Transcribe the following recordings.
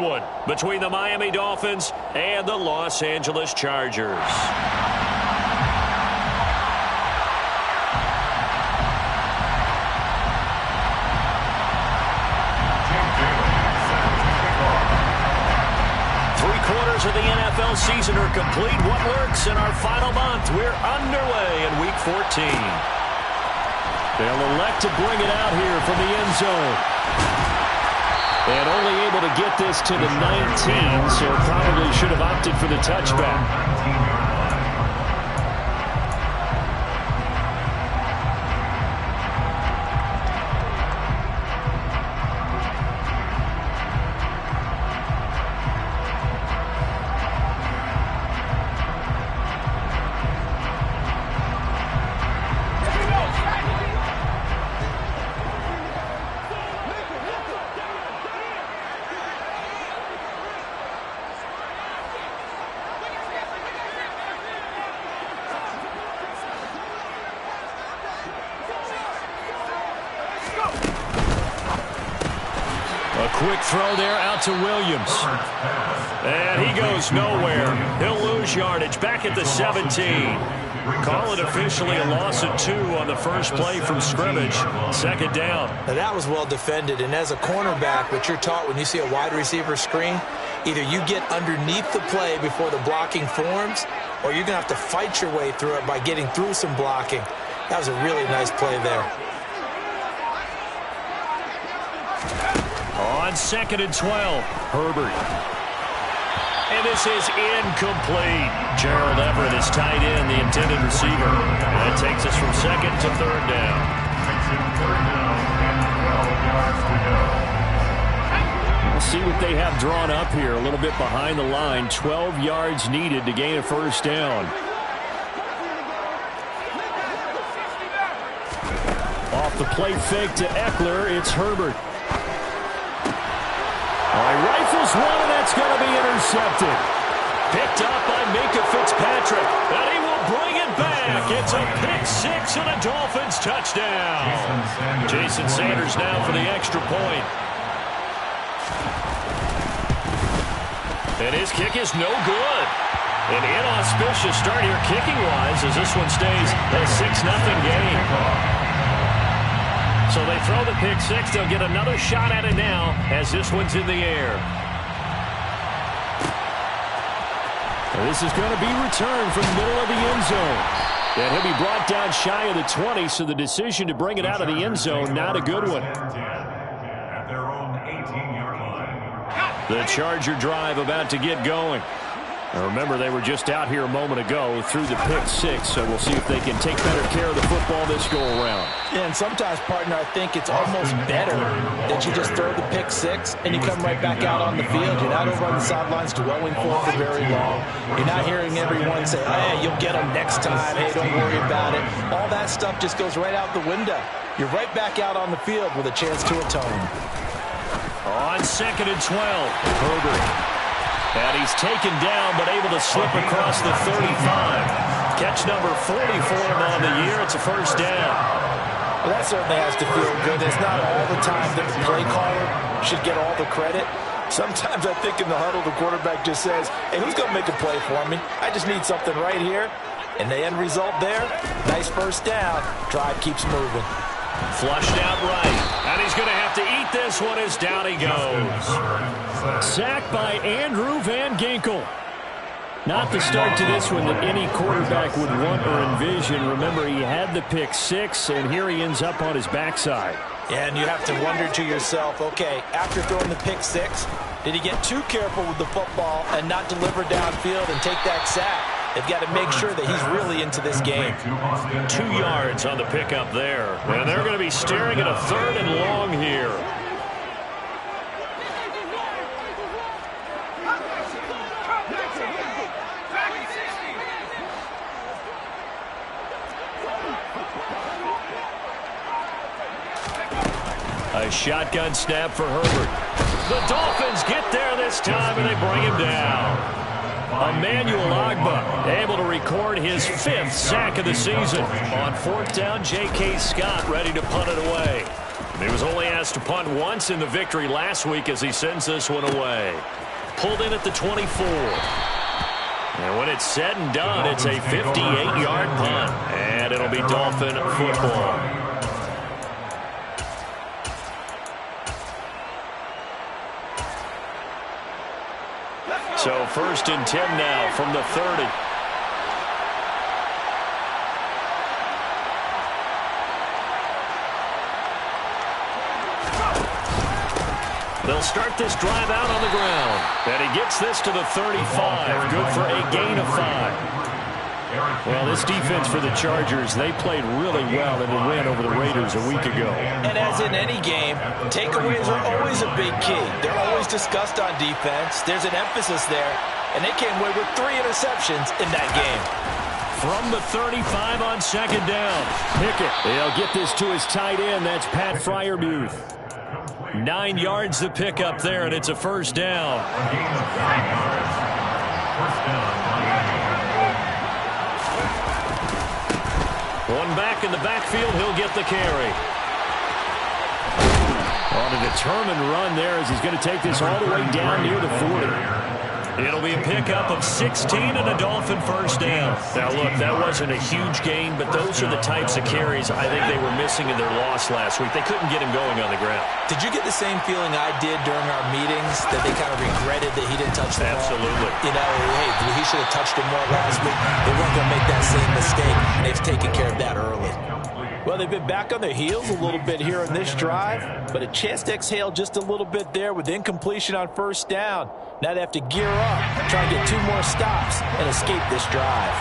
one between the Miami Dolphins and the Los Angeles Chargers. Three-quarters of the NFL season are complete. What works in our final month? We're underway in Week 14. They'll elect to bring it out here from the end zone. And only able to get this to the 19, so probably should have opted for the touchback. Quick throw there out to Williams. And he goes nowhere. He'll lose yardage back at the 17. Call it officially a loss of 2 on the first play from scrimmage. Second down. Now that was well defended. And as a cornerback, what you're taught when you see a wide receiver screen, either you get underneath the play before the blocking forms, or you're going to have to fight your way through it by getting through some blocking. That was a really nice play there. On 2nd and 12, Herbert. And this is incomplete. Gerald Everett is tight end, the intended receiver. And that takes us from 2nd to 3rd down. We'll see what they have drawn up here. A little bit behind the line. 12 yards needed to gain a first down. Off the play fake to Eckler, it's Herbert. Rifles one, and that's going to be intercepted. Picked up by Minka Fitzpatrick, and he will bring it back. It's a pick 6 and a Dolphins touchdown. Jason Sanders now for the extra point. And his kick is no good. An inauspicious start here kicking-wise as this one stays a 6-0 game. So they throw the pick 6. They'll get another shot at it now as this one's in the air. And this is going to be returned from the middle of the end zone. And he'll be brought down shy of the 20, so the decision to bring it out of the end zone, not a good one. The Charger drive about to get going. Now remember, they were just out here a moment ago through the pick 6, so we'll see if they can take better care of the football this go-around. Yeah, and sometimes, partner, I think it's almost better that you just throw the pick 6 and you come right back out on the field. You're not over on the sidelines dwelling for it for very long. You're not hearing everyone say, hey, you'll get them next time. Hey, don't worry about it. All that stuff just goes right out the window. You're right back out on the field with a chance to atone. On 2nd and 12, Herbert. And he's taken down, but able to slip across the 35. Catch number 40 for him on the year. It's a first down. Well, that certainly has to feel good. It's not all the time that the play caller should get all the credit. Sometimes I think in the huddle, the quarterback just says, hey, who's going to make a play for me? I just need something right here. And the end result there, nice first down. Drive keeps moving. Flushed out right. And he's going to have to eat this one as down he goes. Sacked by Andrew Van Ginkel. Not the start to this one that any quarterback would want or envision. Remember, he had the pick 6, and here he ends up on his backside. Yeah, and you have to wonder to yourself, okay, after throwing the pick 6, did he get too careful with the football and not deliver downfield and take that sack? They've got to make sure that he's really into this game. 2 yards on the pickup there. And they're going to be staring at a 3rd and long here. A shotgun snap for Herbert. The Dolphins get there this time, and they bring him down. Emmanuel Ogbah able to record his 5th sack of the season. On 4th down, J.K. Scott ready to punt it away. He was only asked to punt once in the victory last week as he sends this one away. Pulled in at the 24. And when it's said and done, it's a 58-yard punt. And it'll be Dolphin football. So 1st and 10 now from the 30. They'll start this drive out on the ground. And he gets this to the 35. Good for a gain of 5. Well, this defense for the Chargers, they played really well in the win over the Raiders a week ago. And as in any game, takeaways are always a big key. They're always discussed on defense. There's an emphasis there. And they came away with 3 interceptions in that game. From the 35 on 2nd down. Pickett. He'll get this to his tight end. That's Pat Freiermuth. 9 yards to pick up there, and it's a 1st down. One back in the backfield, he'll get the carry. On a determined run there as he's going to take this all the way down near the 40. It'll be a pickup of 16 and a Dolphin 1st down. Now, look, that wasn't a huge gain, but those are the types of carries I think they were missing in their loss last week. They couldn't get him going on the ground. Did you get the same feeling I did during our meetings, that they kind of regretted that he didn't touch the ball? Absolutely. You know, hey, he should have touched it more last week. They weren't going to make that same mistake, and they've taken care of that early. Well, they've been back on their heels a little bit here on this drive, but a chance to exhale just a little bit there with incompletion on 1st down. Now they have to gear up, try to get 2 more stops, and escape this drive.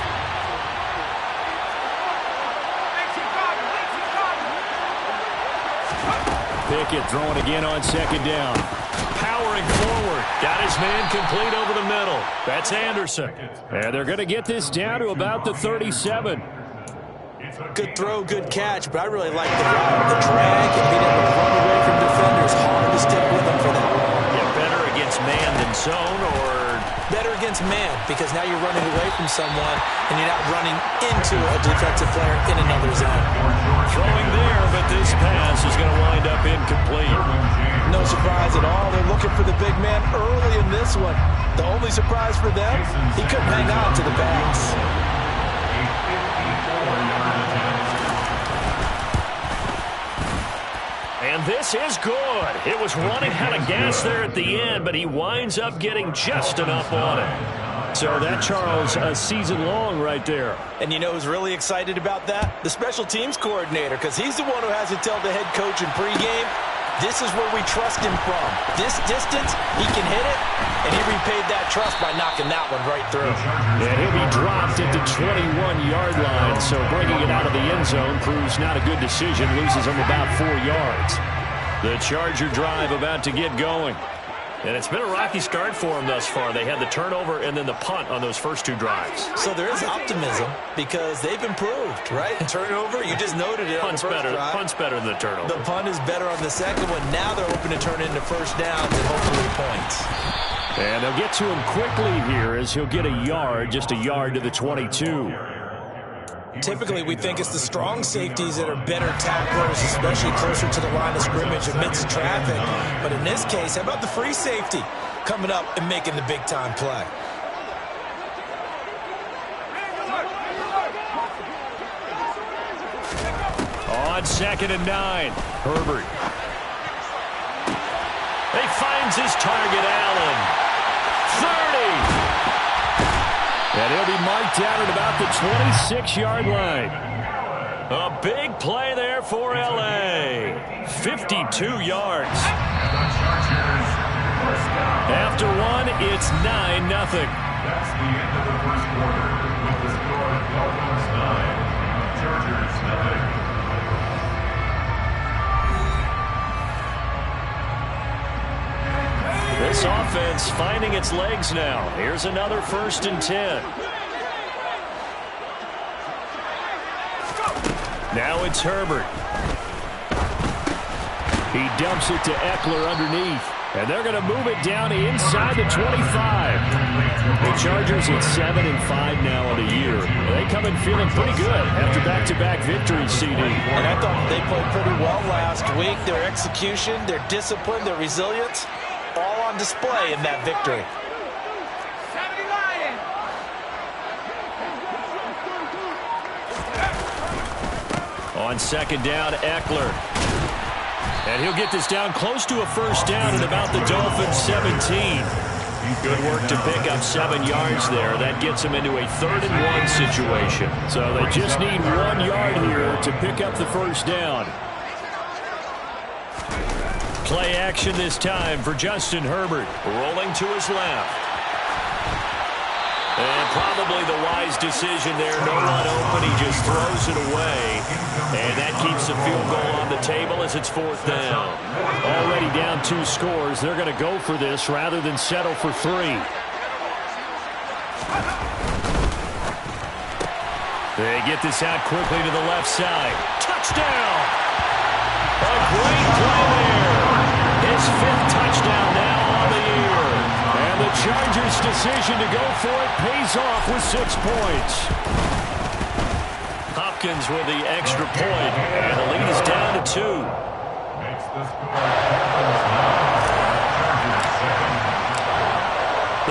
Pickett throwing again on 2nd down. Powering forward. Got his man complete over the middle. That's Anderson. And they're going to get this down to about the 37. Good throw, good catch, but I really like the route. The drag and being able to run away from defenders. Hard to stick with them for that long. Yeah, better against man than zone, or? Better against man, because now you're running away from someone and you're not running into a defensive player in another zone. Throwing there, but this pass is going to wind up incomplete. No surprise at all. They're looking for the big man early in this one. The only surprise for them, he couldn't hang on to the pass. And this is good. It was running out of gas there at the end, but he winds up getting just enough on it. So that, Charles, a season long right there. And you know who's really excited about that? The special teams coordinator, because he's the one who has to tell the head coach in pregame, this is where we trust him from. This distance, he can hit it, and he repaid that trust by knocking that one right through. And he'll be dropped at the 21-yard line, so bringing it out of the end zone proves not a good decision, loses him about 4 yards. The Charger drive about to get going. And it's been a rocky start for them thus far. They had the turnover and then the punt on those first 2 drives. So there is optimism because they've improved, right? Turnover, you just noted it. Punt's better. Punt's better than the turnover. The punt is better on the second one. Now they're hoping to turn it into 1st downs and hopefully points. And they'll get to him quickly here as he'll get a yard, just a yard to the 22. Typically, we think it's the strong safeties that are better tacklers, especially closer to the line of scrimmage amidst traffic. But in this case, how about the free safety coming up and making the big-time play? On 2nd and 9, Herbert. He finds his target, Allen. 30. And he'll be marked down at about the 26-yard line. A big play there for L.A. 52 yards. After one, it's 9-0. That's the end of the first quarter. With the score, Dolphins 9, Chargers 9. This offense finding its legs now. Here's another 1st and 10. Now it's Herbert. He dumps it to Eckler underneath. And they're going to move it down inside the 25. The Chargers at 7-5 now in a year. They come in feeling pretty good after back-to-back victories, CD. And I thought they played pretty well last week. Their execution, their discipline, their resilience, all on display in that victory. On second down, Eckler. And he'll get this down close to a first down at about the Dolphins' 17. Good work to pick up 7 yards there. That gets them into a 3rd-and-1 situation. So they just need 1 yard here to pick up the first down. Play action this time for Justin Herbert. Rolling to his left. And probably the wise decision there. No one open. He just throws it away. And that keeps the field goal on the table as it's 4th down. Already down 2 scores. They're going to go for this rather than settle for 3. They get this out quickly to the left side. Touchdown! A great play there. His 5th touchdown now on the year. And the Chargers' decision to go for it pays off with 6 points. Hopkins with the extra point, and the lead is down to 2.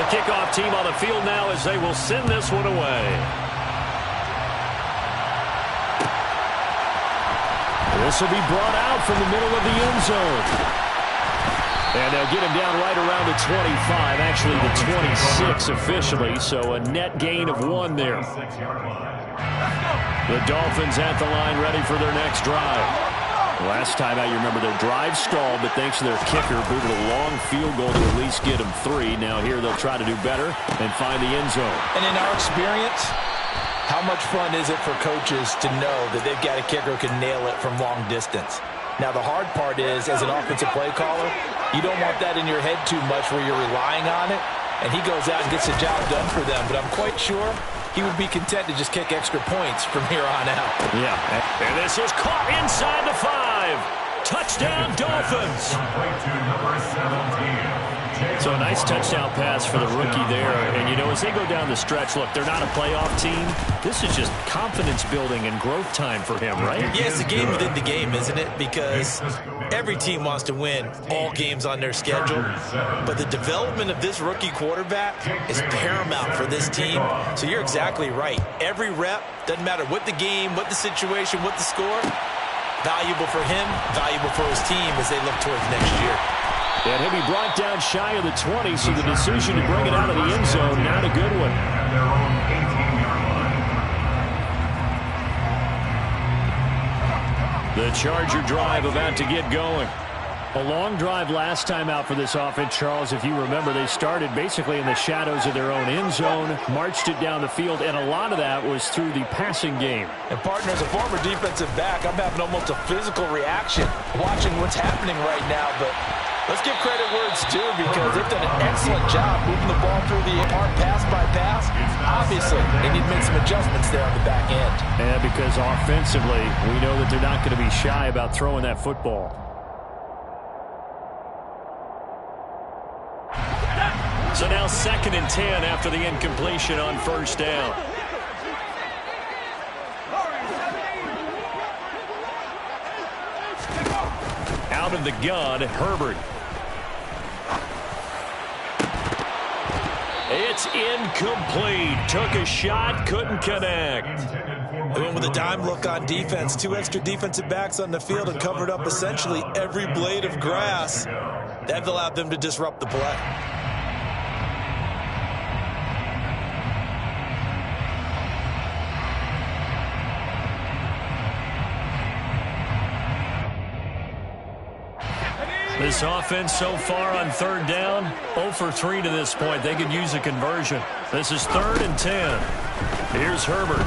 The kickoff team on the field now as they will send this one away. This will be brought out from the middle of the end zone. And they'll get him down right around the 25, actually the 26 officially, so a net gain of 1 there. The Dolphins at the line ready for their next drive. Last time out, you remember their drive stalled, but thanks to their kicker, booted a long field goal to at least get them 3. Now here they'll try to do better and find the end zone. And in our experience, how much fun is it for coaches to know that they've got a kicker who can nail it from long distance? Now, the hard part is, as an offensive play caller, you don't want that in your head too much where you're relying on it, and he goes out and gets the job done for them. But I'm quite sure he would be content to just kick extra points from here on out. Yeah, and this is caught inside the 5. Touchdown, Dolphins. So a nice touchdown pass for the rookie there. And, you know, as they go down the stretch, look, they're not a playoff team. This is just confidence building and growth time for him, right? Yeah, it's a game within the game, isn't it? Because every team wants to win all games on their schedule. But the development of this rookie quarterback is paramount for this team. So you're exactly right. Every rep, doesn't matter what the game, what the situation, what the score, valuable for him, valuable for his team as they look towards next year. And he'll be brought down shy of the 20, so the decision to bring it out of the end zone, not a good one. The Charger drive about to get going. A long drive last time out for this offense, Charles. If you remember, they started basically in the shadows of their own end zone, marched it down the field, and a lot of that was through the passing game. And, partner, as a former defensive back, I'm having almost a physical reaction watching what's happening right now. But let's give credit where it's due because they've done an excellent job moving the ball through the air, pass by pass. Obviously, they need to make some adjustments there on the back end. Yeah, because offensively, we know that they're not going to be shy about throwing that football. So now 2nd and 10 after the incompletion on first down. Out of the gun, Herbert. It's incomplete. Took a shot, couldn't connect. They went with a dime look on defense. 2 extra defensive backs on the field and covered up essentially every blade of grass. That allowed them to disrupt the play. This offense so far on 3rd down, 0 for 3 to this point. They could use a conversion. This is 3rd and 10. Here's Herbert.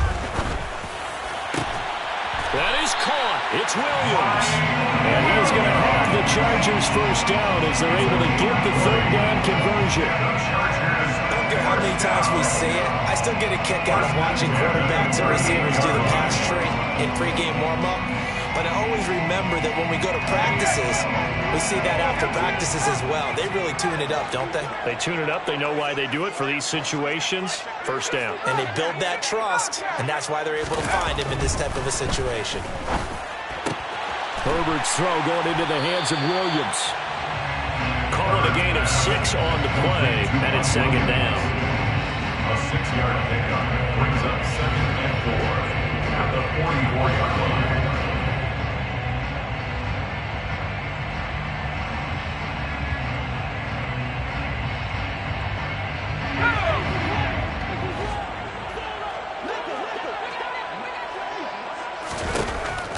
That is caught. It's Williams. And he is going to have the Chargers first down as they're able to get the 3rd down conversion. I don't care how many times we see it. I still get a kick out of watching quarterbacks and receivers do the pass tree in pregame warm-up. But but I always remember that when we go to practices, we see that after practices as well. They really tune it up, don't they? They tune it up. They know why they do it for these situations. First down. And they build that trust, and that's why they're able to find him in this type of a situation. Herbert's throw going into the hands of Williams. Calling a gain of 6 on the play, and it's second down. A 6-yard pickup brings up 2nd and 4 at the 44-yard line.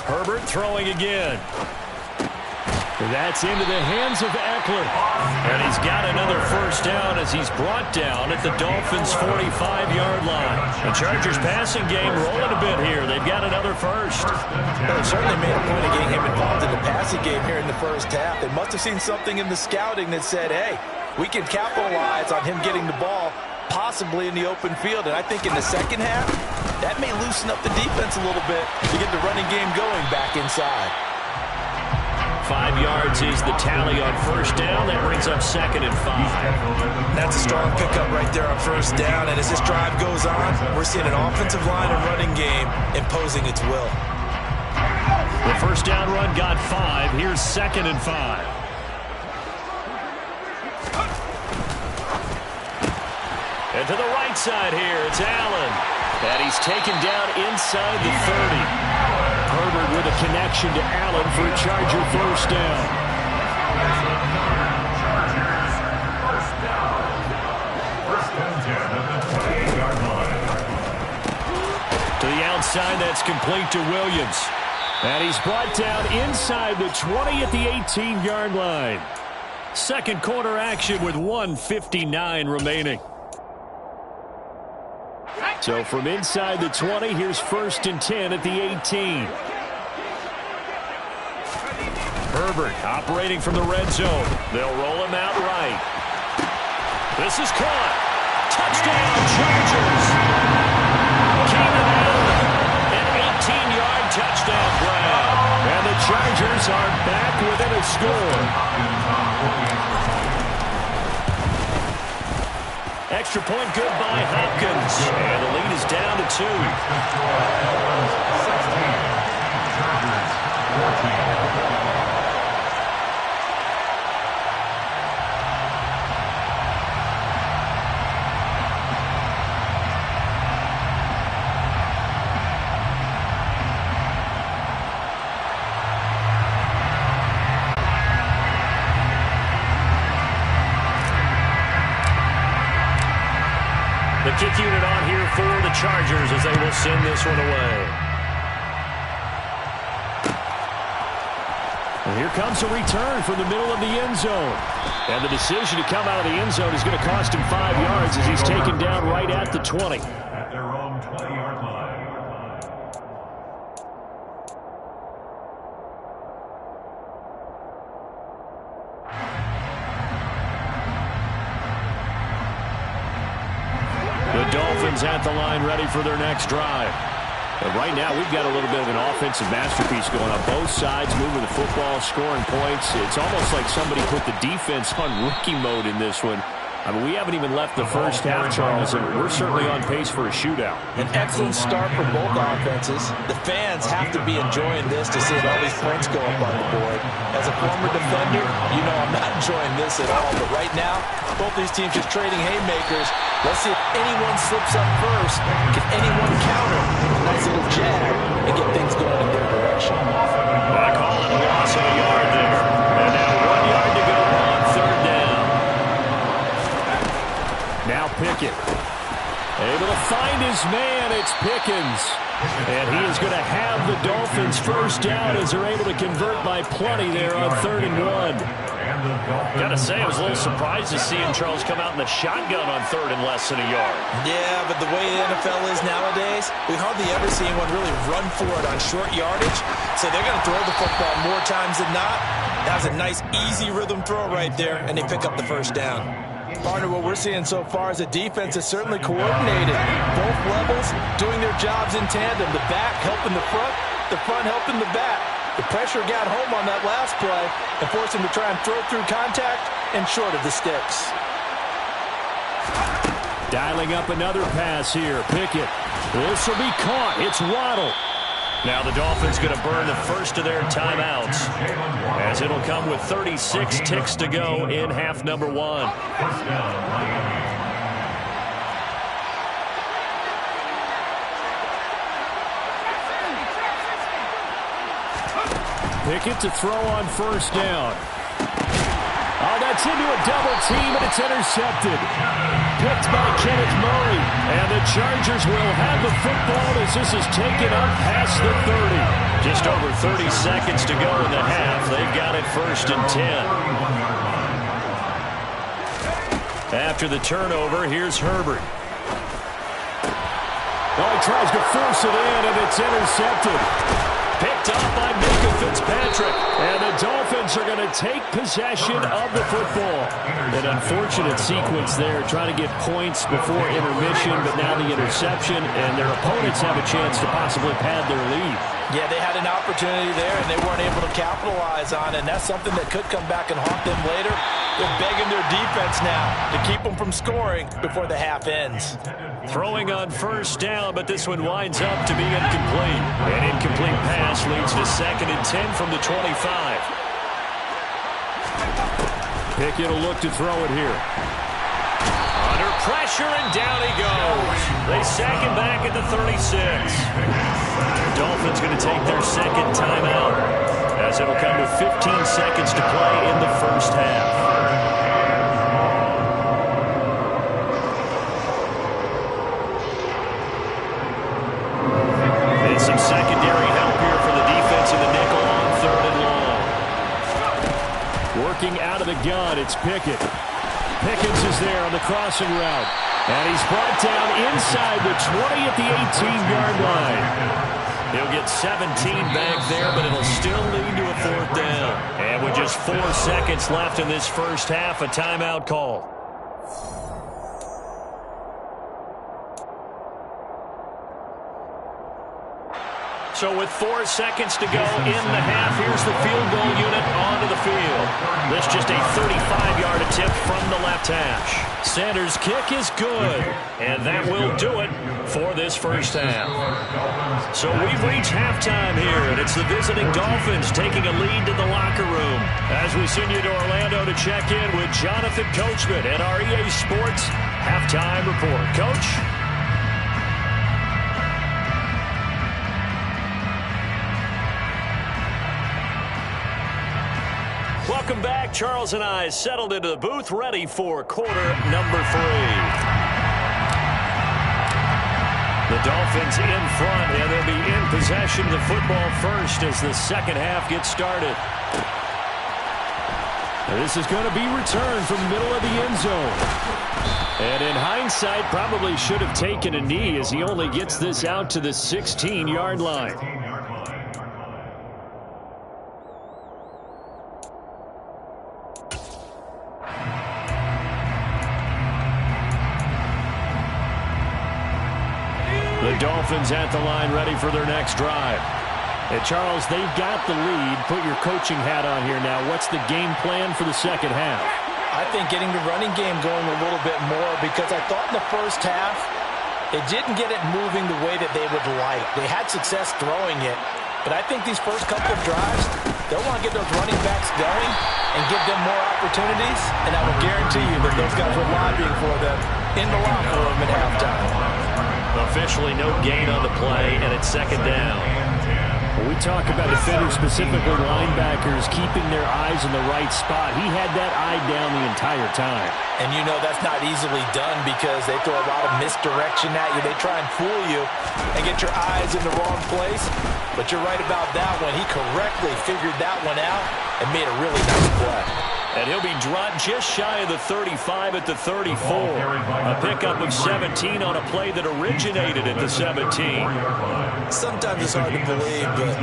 Herbert throwing again. That's into the hands of Eckler. And he's got another first down as he's brought down at the Dolphins' 45-yard line. The Chargers' passing game rolling a bit here. They've got another first. Well, they certainly made a point of getting him involved in the passing game here in the first half. They must have seen something in the scouting that said, hey, we can capitalize on him getting the ball possibly in the open field. And I think in the second half, that may loosen up the defense a little bit to get the running game going back inside. 5 yards is the tally on first down. That brings up 2nd and 5. That's a strong pickup right there on first down. And as this drive goes on, we're seeing an offensive line and running game imposing its will. The first down run got 5. Here's 2nd and 5. And to the right side here, it's Allen. And he's taken down inside the 30. Herbert with a connection to Allen for a Charger first down. First and 10 at the 28-yard line. To the outside, that's complete to Williams. And he's brought down inside the 20 at the 18-yard line. Second quarter action with 1:59 remaining. So from inside the 20, here's 1st and 10 at the 18. Herbert operating from the red zone. They'll roll him out right. This is caught. Touchdown, Chargers. Keenan Allen, an 18-yard touchdown grab. And the Chargers are back within a score. Extra point good by Hopkins. And the lead is down to 2. The kick unit on here for the Chargers as they will send this one away. And here comes a return from the middle of the end zone. And the decision to come out of the end zone is going to cost him 5 yards as he's taken down right at the 20. At their own 20-yard line. The Dolphins at the line ready for their next drive. But right now, we've got a little bit of an offensive masterpiece going on both sides, moving the football, scoring points. It's almost like somebody put the defense on rookie mode in this one. I mean, we haven't even left the first half, Charles, and we're certainly on pace for a shootout. An excellent start for both offenses. The fans have to be enjoying this to see all these points go up on the board. As a former defender, you know I'm not enjoying this at all. But right now, both these teams just trading haymakers. Let's see if anyone slips up first. Can anyone counter a nice little jab and get things going in their direction? I call it a loss of a yard there. And now 1 yard to go on third down. Now Pickett. Able to find his man. It's Pickens. And he is going to have the Dolphins first down as they're able to convert by plenty there on 3rd and 1. Got to say, I was a little surprised to see him, Charles, come out in the shotgun on 3rd and less than a yard. Yeah, but the way the NFL is nowadays, we hardly ever see anyone really run for it on short yardage. So they're going to throw the football more times than not. That was a nice, easy rhythm throw right there, and they pick up the first down. Partner, what we're seeing so far is a defense is certainly coordinated. Both levels doing their jobs in tandem. The back helping the front helping the back. The pressure got home on that last play and forced him to try and throw through contact and short of the sticks. Dialing up another pass here. Pickett. This will be caught. It's Waddle. Now the Dolphins going to burn the first of their timeouts, as it'll come with 36 ticks to go in half number 1. Pickett to throw on first down. Oh, that's into a double team, and it's intercepted. Picked by Kenneth Murray. And the Chargers will have the football as this is taken up past the 30. Just over 30 seconds to go in the half. They've got it 1st and 10. After the turnover, here's Herbert. Oh, he tries to force it in, and it's intercepted. Picked off by Minka Fitzpatrick. And the Dolphins are going to take possession of the football. An unfortunate sequence there, trying to get points before intermission, but now the interception, and their opponents have a chance to possibly pad their lead. Yeah, they had an opportunity there, and they weren't able to capitalize on it, and that's something that could come back and haunt them later. They're begging their defense now to keep them from scoring before the half ends. Throwing on first down, but this one winds up to be incomplete. An incomplete pass leads to 2nd and 10 from the 25. Pickett will look to throw it here. Under pressure, and down he goes. They sack him back at the 36. The Dolphins going to take their 2nd timeout, as it'll come with 15 seconds to play in the first half. Some secondary help here for the defense in the nickel on 3rd and long. Working out of the gun, it's Pickett. Pickens is there on the crossing route. And he's brought down inside the 20 at the 18-yard line. He'll get 17 back there, but it'll still lead to a 4th down. And with just 4 seconds left in this first half, a timeout call. So with 4 seconds to go in the half, here's the field goal unit onto the field. This just a 35-yard attempt from the left hash. Sanders' kick is good, and that will do it for this first half. So we've reached halftime here, and it's the visiting Dolphins taking a lead to the locker room. As we send you to Orlando to check in with Jonathan Coachman at our EA Sports Halftime Report. Coach? Welcome back. Charles and I settled into the booth, ready for quarter number 3. The Dolphins in front, and they'll be in possession of the football first as the second half gets started. This is going to be returned from the middle of the end zone. And in hindsight, probably should have taken a knee as he only gets this out to the 16-yard line. The Dolphins at the line, ready for their next drive. And Charles, they've got the lead. Put your coaching hat on here now. What's the game plan for the second half? I think getting the running game going a little bit more, because I thought in the first half they didn't get it moving the way that they would like. They had success throwing it, but I think these first couple of drives, they'll want to get those running backs going and give them more opportunities, and I will guarantee you that those guys were lobbying for them in the locker room at halftime. Officially no gain on the play, and it's second down. When we talk about defenders, specifically linebackers, keeping their eyes in the right spot, he had that eye down the entire time. And you know that's not easily done because they throw a lot of misdirection at you. They try and fool you and get your eyes in the wrong place. But you're right about that one. He correctly figured that one out and made a really nice play. And he'll be dropped just shy of the 35 at the 34. A pickup of 17 on a play that originated at the 17. Sometimes it's hard to believe, but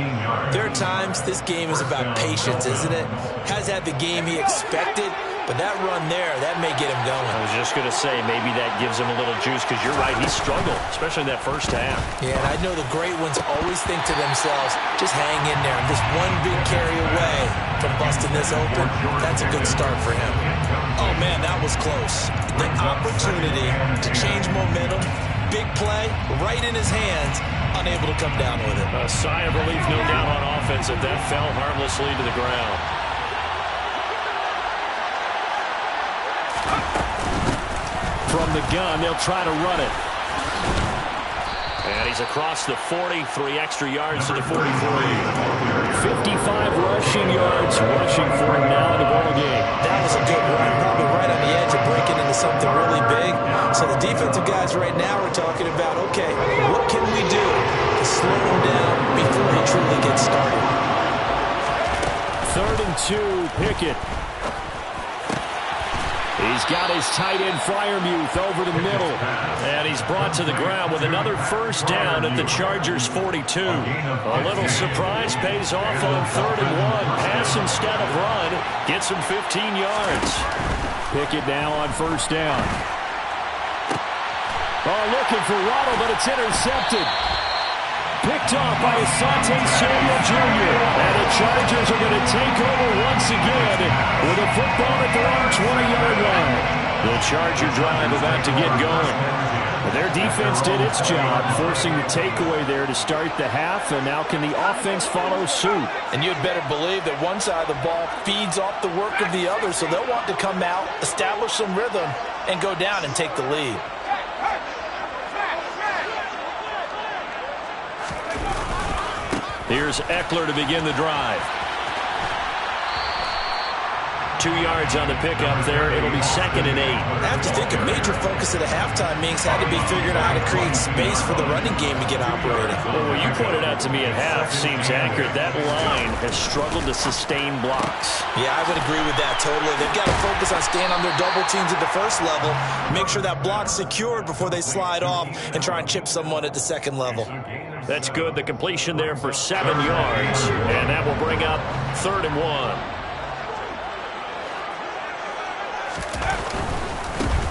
there are times this game is about patience, isn't it? Has had the game he expected, But that run there, that may get him going. I was just going to say, maybe that gives him a little juice, because you're right, he struggled, especially in that first half. Yeah, and I know the great ones always think to themselves, just hang in there. Just one big carry away from busting this open. That's a good start for him. Oh, man, that was close. The opportunity to change momentum, big play, right in his hands, unable to come down with it. A sigh of relief, no doubt, on offense that fell harmlessly to the ground. From the gun, they'll try to run it. And he's across the 40, 3 extra yards to the 43. 55 rushing yards rushing for him now in the ball game. That was a good run, probably right on the edge of breaking into something really big. So the defensive guys right now are talking about, okay, what can we do to slow him down before he truly gets started? 3rd and 2, Pickett. He's got his tight end Freiermuth over the middle. And he's brought to the ground with another first down at the Chargers' 42. A little surprise pays off on 3rd and 1. Pass instead of run. Gets him 15 yards. Pickett now on first down. Oh, looking for Waddle, but it's intercepted. Picked off by Asante Samuel Jr. And the Chargers are going to take over once again with a football at their own 20-yard line. The Charger drive about to get going. Their defense did its job, forcing the takeaway there to start the half, and now can the offense follow suit? And you'd better believe that one side of the ball feeds off the work of the other, so they'll want to come out, establish some rhythm, and go down and take the lead. Here's Eckler to begin the drive. 2 yards on the pickup there. It'll be 2nd and 8. I have to think a major focus at a halftime means had to be figuring out how to create space for the running game to get operating. Well, what you pointed out to me at half seems accurate. That line has struggled to sustain blocks. Yeah, I would agree with that totally. They've got to focus on staying on their double teams at the first level, make sure that block's secured before they slide off and try and chip someone at the second level. That's good. The completion there for 7 yards, and that will bring up 3rd and 1.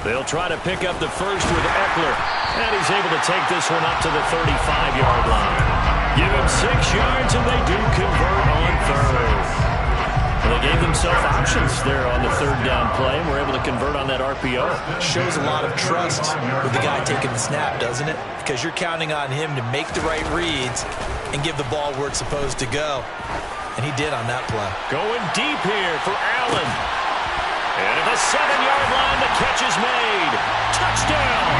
They'll try to pick up the first with Eckler, and he's able to take this one up to the 35-yard line. Give him 6 yards, and they do convert on 3rd. Well, they gave themselves options there on the 3rd down play, and were able to convert on that RPO. Shows a lot of trust with the guy taking the snap, doesn't it? Because you're counting on him to make the right reads and give the ball where it's supposed to go. And he did on that play. Going deep here for Allen. And at the 7-yard line, the catch is made. Touchdown!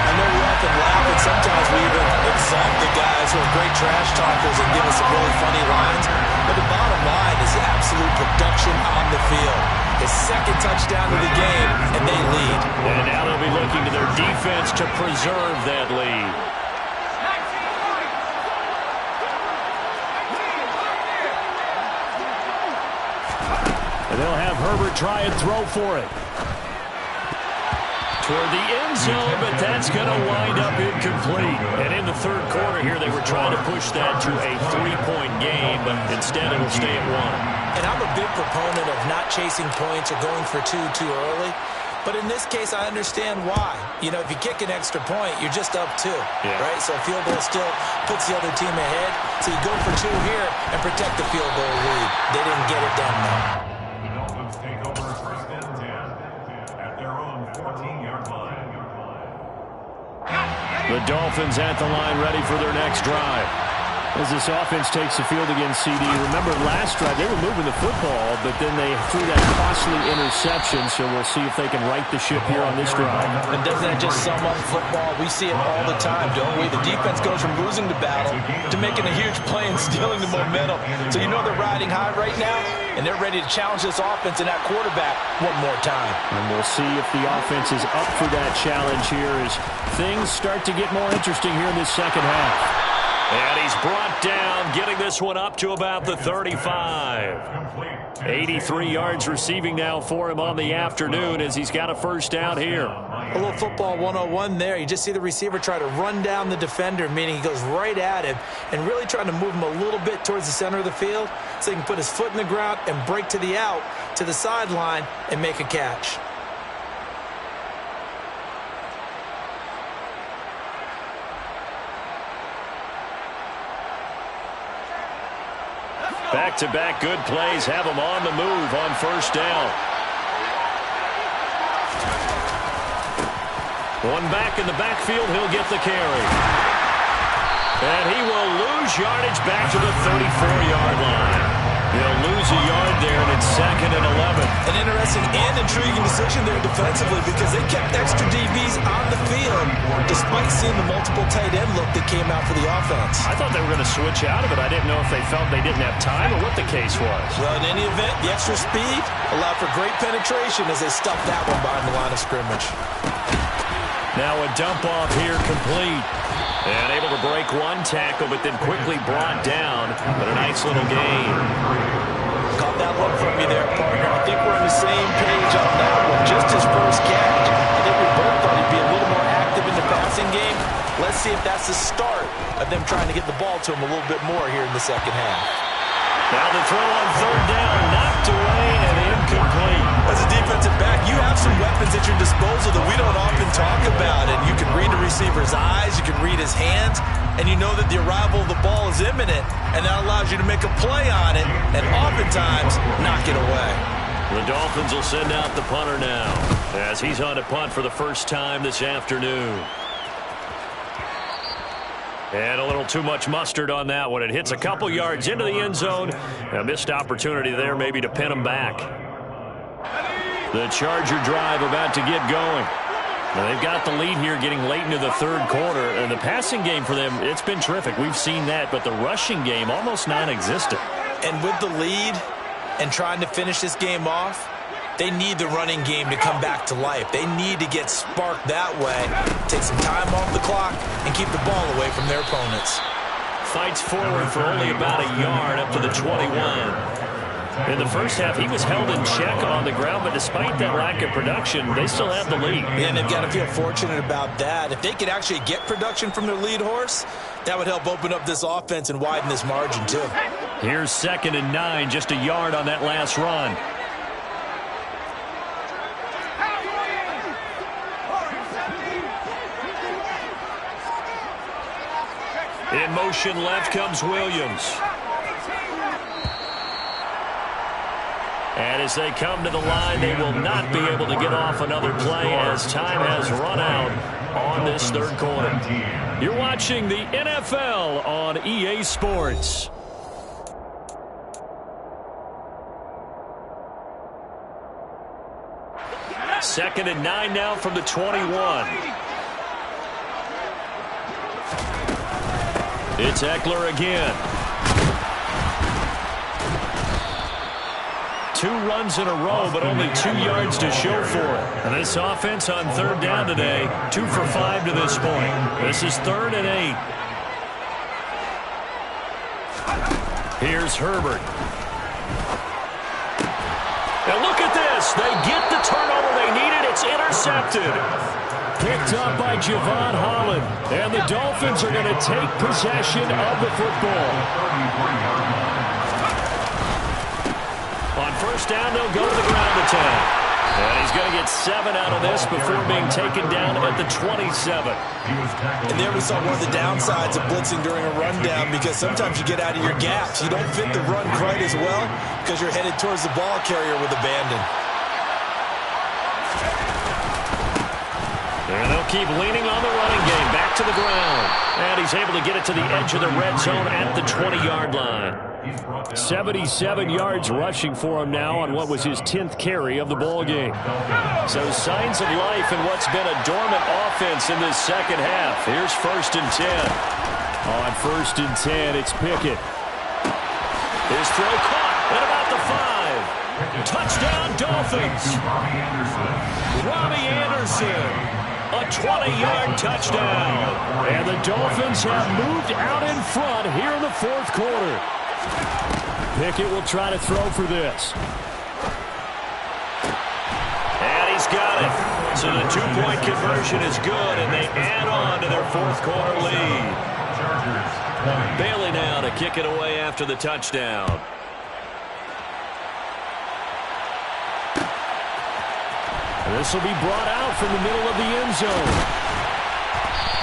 I know we often laugh, and sometimes we even exalt the guys who are great trash talkers and give us some really funny lines. But the bottom line is the absolute production on the field. His 2nd touchdown of the game, and they lead. And now they'll be looking to their defense to preserve that lead. And they'll have Herbert try and throw for it. Toward the end zone, but that's going to wind up incomplete. And in the 3rd quarter here, they were trying to push that to a 3-point game, but instead it'll stay at 1. And I'm a big proponent of not chasing points or going for 2 too early. But in this case, I understand why. You know, if you kick an extra point, you're just up 2, right? So a field goal still puts the other team ahead. So you go for 2 here and protect the field goal lead. They didn't get it done, though. The Dolphins at the line, ready for their next drive. As this offense takes the field against CD, remember last drive they were moving the football, but then they threw that costly interception, so we'll see if they can right the ship here on this drive. And doesn't that just sum up football? We see it all the time, don't we? The defense goes from losing the battle to making a huge play and stealing the momentum. So you know they're riding high right now, and they're ready to challenge this offense and that quarterback one more time. And we'll see if the offense is up for that challenge here as things start to get more interesting here in this second half. And he's brought down, getting this one up to about the 35. 83 yards receiving now for him on the afternoon as he's got a first down here. A little football 101 there. You just see the receiver try to run down the defender, meaning he goes right at him and really trying to move him a little bit towards the center of the field so he can put his foot in the ground and break to the out to the sideline and make a catch. Back-to-back good plays have him on the move on first down. One back in the backfield, he'll get the carry. And he will lose yardage back to the 34-yard line. He'll lose a yard there, and it's 2nd and 11. An interesting and intriguing decision there defensively because they kept extra DBs on the field despite seeing the multiple tight end look that came out for the offense. I thought they were going to switch out of it. I didn't know if they felt they didn't have time or what the case was. Well, in any event, the extra speed allowed for great penetration as they stuffed that one behind the line of scrimmage. Now a dump off here complete. And able to break one tackle, but then quickly brought down. But a nice little gain. Caught that look from you there, partner. I think we're on the same page on that one. Just his first catch. I think we both thought he'd be a little more active in the passing game. Let's see if that's the start of them trying to get the ball to him a little bit more here in the second half. Now the throw on third down, knocked away and incomplete. As a defensive back, you have some weapons at your disposal that we don't often talk about. And you can read the receiver's eyes, you can read his hands, and you know that the arrival of the ball is imminent. And that allows you to make a play on it and oftentimes knock it away. The Dolphins will send out the punter now as he's on to punt for the first time this afternoon. And a little too much mustard on that one. It hits a couple yards into the end zone. A missed opportunity there maybe to pin them back. The Charger drive about to get going. Now they've got the lead here getting late into the third quarter. And the passing game for them, it's been terrific. We've seen that. But the rushing game almost non-existent. And with the lead and trying to finish this game off, they need the running game to come back to life. They need to get sparked that way, take some time off the clock, and keep the ball away from their opponents. Fights forward for only about a yard up to the 21. In the first half, he was held in check on the ground, but despite that lack of production, they still have the lead. And they've got to feel fortunate about that. If they could actually get production from their lead horse, that would help open up this offense and widen this margin, too. Here's 2nd and 9, just a yard on that last run. In motion left comes Williams. And as they come to the line, they will not be able to get off another play as time has run out on this third quarter. You're watching the NFL on EA Sports. Second and 9 now from the 21. It's Eckler again. 2 runs in a row, but only 2 yards to show for it. And this offense on third down today, 2 for 5 to this point. This is 3rd and 8. Here's Herbert. And look at this. They get the turnover they needed. It's intercepted. Picked up by Javon Holland. And the Dolphins are going to take possession of the football. On first down, they'll go to the ground attack. And he's going to get 7 out of this before being taken down at the 27. And there we saw one of the downsides of blitzing during a rundown, because sometimes you get out of your gaps. You don't fit the run quite as well because you're headed towards the ball carrier with abandon. And they'll keep leaning on the running game. Back to the ground. And he's able to get it to the edge of the red zone at the 20-yard line. 77 yards rushing for him now on what was his 10th carry of the ball game. So signs of life in what's been a dormant offense in this second half. Here's 1st and 10. On 1st and 10, it's Pickett. His throw caught at about the 5. Touchdown, Dolphins. Robbie Anderson. A 20-yard touchdown. And the Dolphins have moved out in front here in the 4th quarter. Pickett will try to throw for this. And he's got it. So the 2-point conversion is good, and they add on to their 4th quarter lead. Bailey now to kick it away after the touchdown. This will be brought out from the middle of the end zone.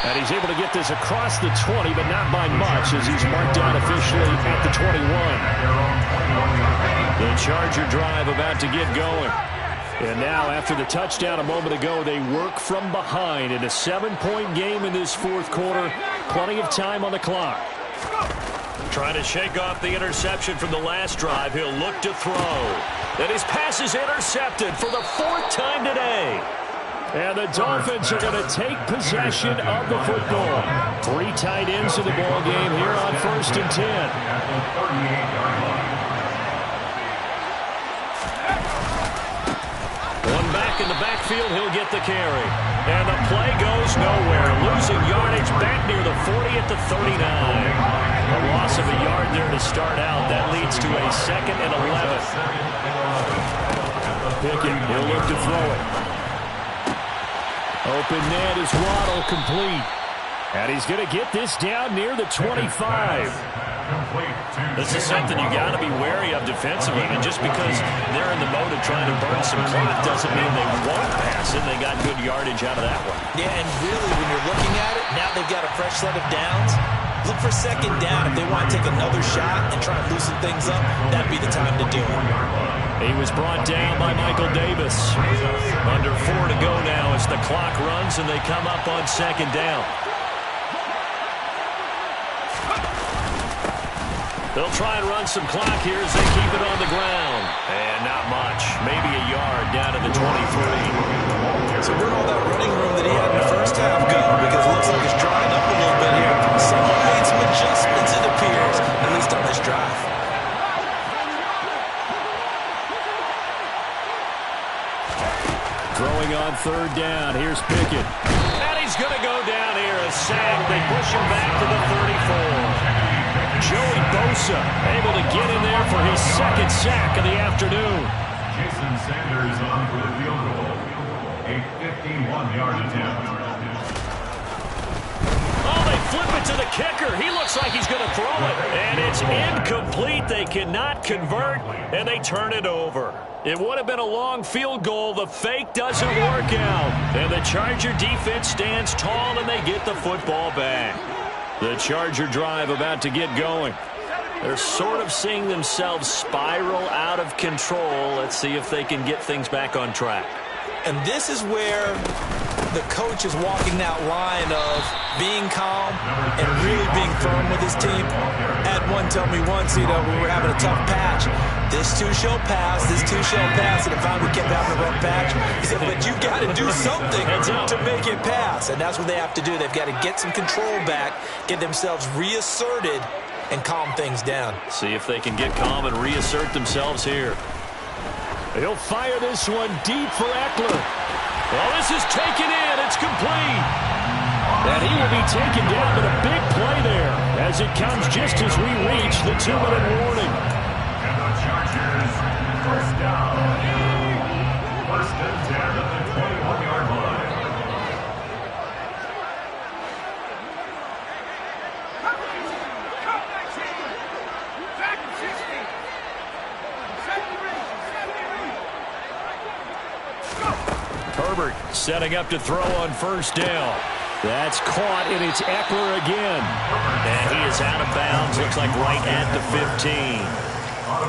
And he's able to get this across the 20, but not by much, as he's marked down officially at the 21. The Charger drive about to get going. And now, after the touchdown a moment ago, they work from behind in a 7-point game in this fourth quarter. Plenty of time on the clock. Trying to shake off the interception from the last drive. He'll look to throw. And his pass is intercepted for the 4th time today. And the Dolphins are going to take possession of the football. 3 tight ends in the ball game here on 1st and 10. One back in the backfield, he'll get the carry. And the play goes nowhere. Losing yardage back near the 40 at the 39. A loss of a yard there to start out. That leads to a 2nd and 11. Pickett, he'll look to throw it. Open net is Waddle, complete. And he's going to get this down near the 25. This is something you got to be wary of defensively. And just because they're in the mode of trying to burn some clock doesn't mean they won't pass it. They got good yardage out of that one. Yeah, and really, when you're looking at it, now they've got a fresh set of downs. Look for 2nd down. If they want to take another shot and try and loosen things up, that'd be the time to do it. He was brought down by Michael Davis. Under 4 to go now as the clock runs and they come up on 2nd down. They'll try and run some clock here as they keep it on the ground. And not much. Maybe a yard down to the 23. So where'd all that running room that he had in the first half go? Because it looks like it's drying up a little bit here. Someone made some adjustments, it appears, at least on this drive. Throwing on 3rd down. Here's Pickett. And he's going to go down here. A sack. They push him back to the 34. Joey Bosa able to get in there for his 2nd sack of the afternoon. Jason Sanders on for the field goal. A 51-yard attempt. Oh, they flip it to the kicker. He looks like he's going to throw it. And it's incomplete. They cannot convert, and they turn it over. It would have been a long field goal. The fake doesn't work out. And the Charger defense stands tall, and they get the football back. The Charger drive about to get going. They're sort of seeing themselves spiral out of control. Let's see if they can get things back on track. And this is where the coach is walking that line of being calm and really being firm with his team. Had one tell me once, we were having a tough patch. This too shall pass, this too shall pass. And if I would keep having a rough patch, he said, but you got to do something to make it pass. And that's what they have to do. They've got to get some control back, get themselves reasserted, and calm things down. See if they can get calm and reassert themselves here. He'll fire this one deep for Eckler. Well, this is taken in. It's complete. And he will be taken down, but a big play there as it comes just as we reach the 2-minute warning. And the Chargers, 1st down. 1st and 10 at the 21-yard line. Herbert setting up to throw on 1st down. That's caught, and it's Eckler again. And he is out of bounds, looks like right at the 15.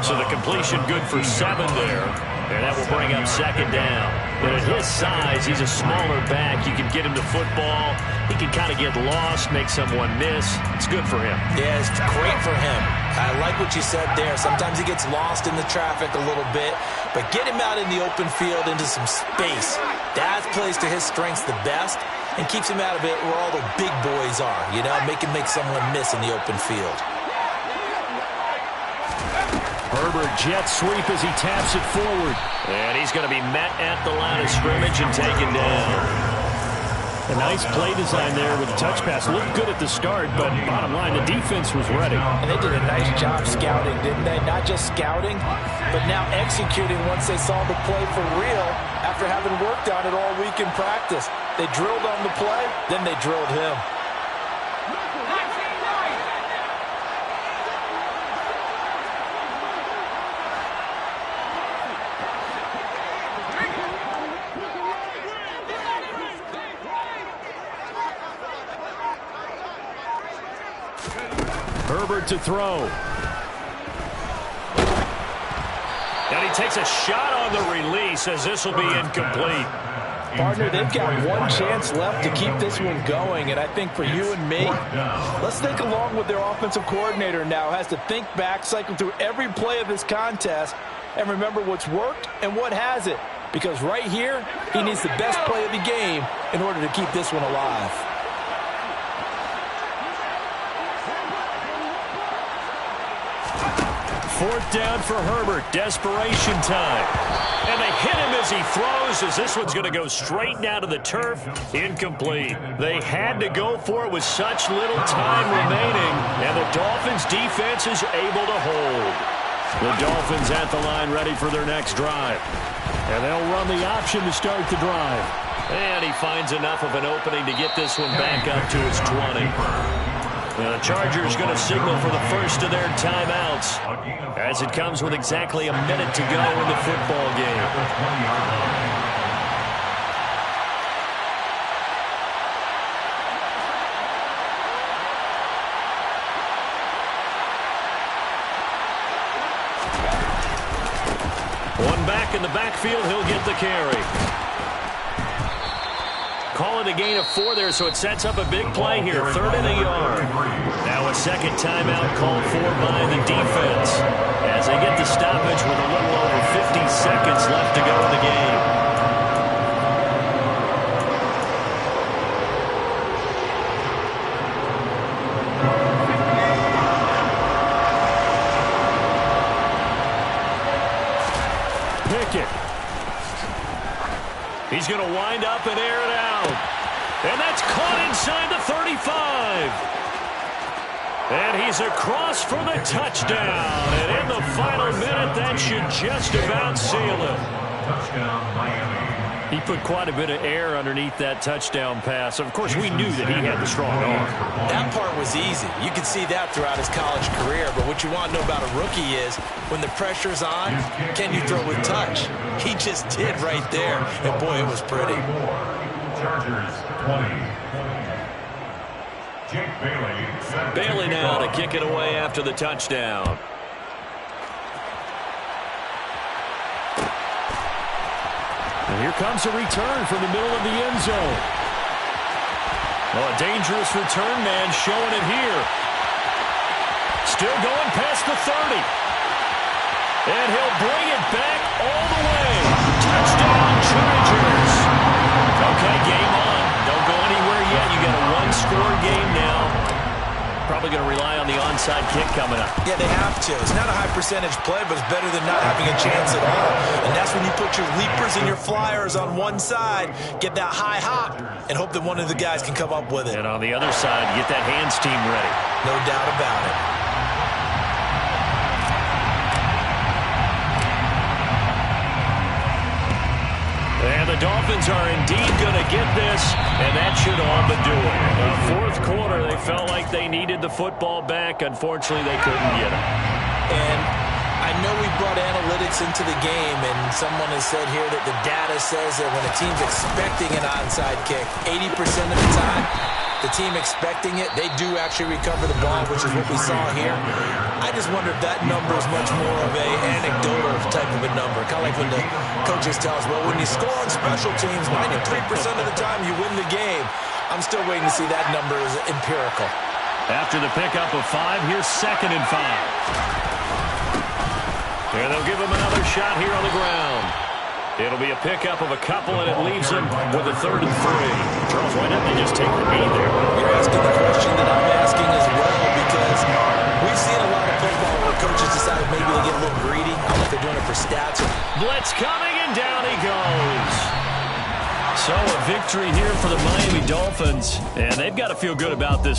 So the completion good for 7 there. And that will bring up 2nd down. And at his size, he's a smaller back. You can get him to football. He can kind of get lost, make someone miss. It's good for him. Yeah, it's great for him. I like what you said there. Sometimes he gets lost in the traffic a little bit, but get him out in the open field into some space. That plays to his strengths the best and keeps him out of it where all the big boys are, make him make someone miss in the open field. Herbert jet sweep as he taps it forward. And he's going to be met at the line of scrimmage and taken down. A nice play design there with the touch pass. Looked good at the start, but bottom line, the defense was ready. And they did a nice job scouting, didn't they? Not just scouting, but now executing once they saw the play for real after having worked on it all week in practice. They drilled on the play, then they drilled him. Herbert to throw. And he takes a shot on the release as this will be incomplete. Partner, they've got one chance left to keep this one going, and I think for you and me, let's think along with their offensive coordinator now. Has to think back, cycle through every play of this contest, and remember what's worked and what hasn't. Because right here, he needs the best play of the game in order to keep this one alive. Fourth down for Herbert. Desperation time. And they hit him as he throws, as this one's going to go straight down to the turf. Incomplete. They had to go for it with such little time remaining, and the Dolphins' defense is able to hold. The Dolphins at the line ready for their next drive. And they'll run the option to start the drive. And he finds enough of an opening to get this one back up to his 20. Now the Chargers going to signal for the first of their timeouts as it comes with exactly a minute to go in the football game. One back in the backfield, he'll get the carry. Call it a gain of 4 there, so it sets up a big play here. 3rd and a yard. Now a second timeout called for by the defense as they get the stoppage with a little over 50 seconds left to go in the game. Pickett. He's going to wind up and air it out. And that's caught inside the 35. And he's across for the touchdown. And in the final minute, that should just about seal it. Touchdown, Miami. He put quite a bit of air underneath that touchdown pass. Of course, we knew that he had the strong arm. That part was easy. You could see that throughout his college career. But what you want to know about a rookie is when the pressure's on, can you throw with touch? He just did right there. And, boy, it was pretty. Chargers 20. Jake Bailey. Bailey now to kick it away after the touchdown. And here comes a return from the middle of the end zone. Oh, a dangerous return man showing it here. Still going past the 30. And he'll bring it back all the way. Touchdown, Chargers. Okay, game on. Don't go anywhere yet. You got a one-score game now. Probably going to rely on the onside kick coming up. Yeah, they have to. It's not a high percentage play, but it's better than not having a chance at all. And that's when you put your leapers and your flyers on one side, get that high hop, and hope that one of the guys can come up with it. And on the other side, get that hands team ready. No doubt about it. And the Dolphins are indeed going to get this, and that should all but do it. The fourth quarter, they felt like they needed the football back. Unfortunately, they couldn't get it. And I know we brought analytics into the game, and someone has said here that the data says that when a team's expecting an onside kick, 80% of the time, the team expecting it, they do actually recover the ball, which is what we saw here. I just wonder if that number is much more of an anecdotal type of a number. Kind of like when the coaches tell us, well, when you score on special teams, 93% of the time you win the game. I'm still waiting to see that number is empirical. After the pickup of 5, here's 2nd and 5. And they'll give him another shot here on the ground. It'll be a pickup of a couple, and it leaves him with a 3rd and 3. Charles, why didn't they just take the knee there? You're asking the question that I'm asking as well, because we've seen a lot of football where coaches decide maybe they get a little greedy. I don't know if they're doing it for stats. Blitz coming, and down he goes. So a victory here for the Miami Dolphins, and they've got to feel good about this.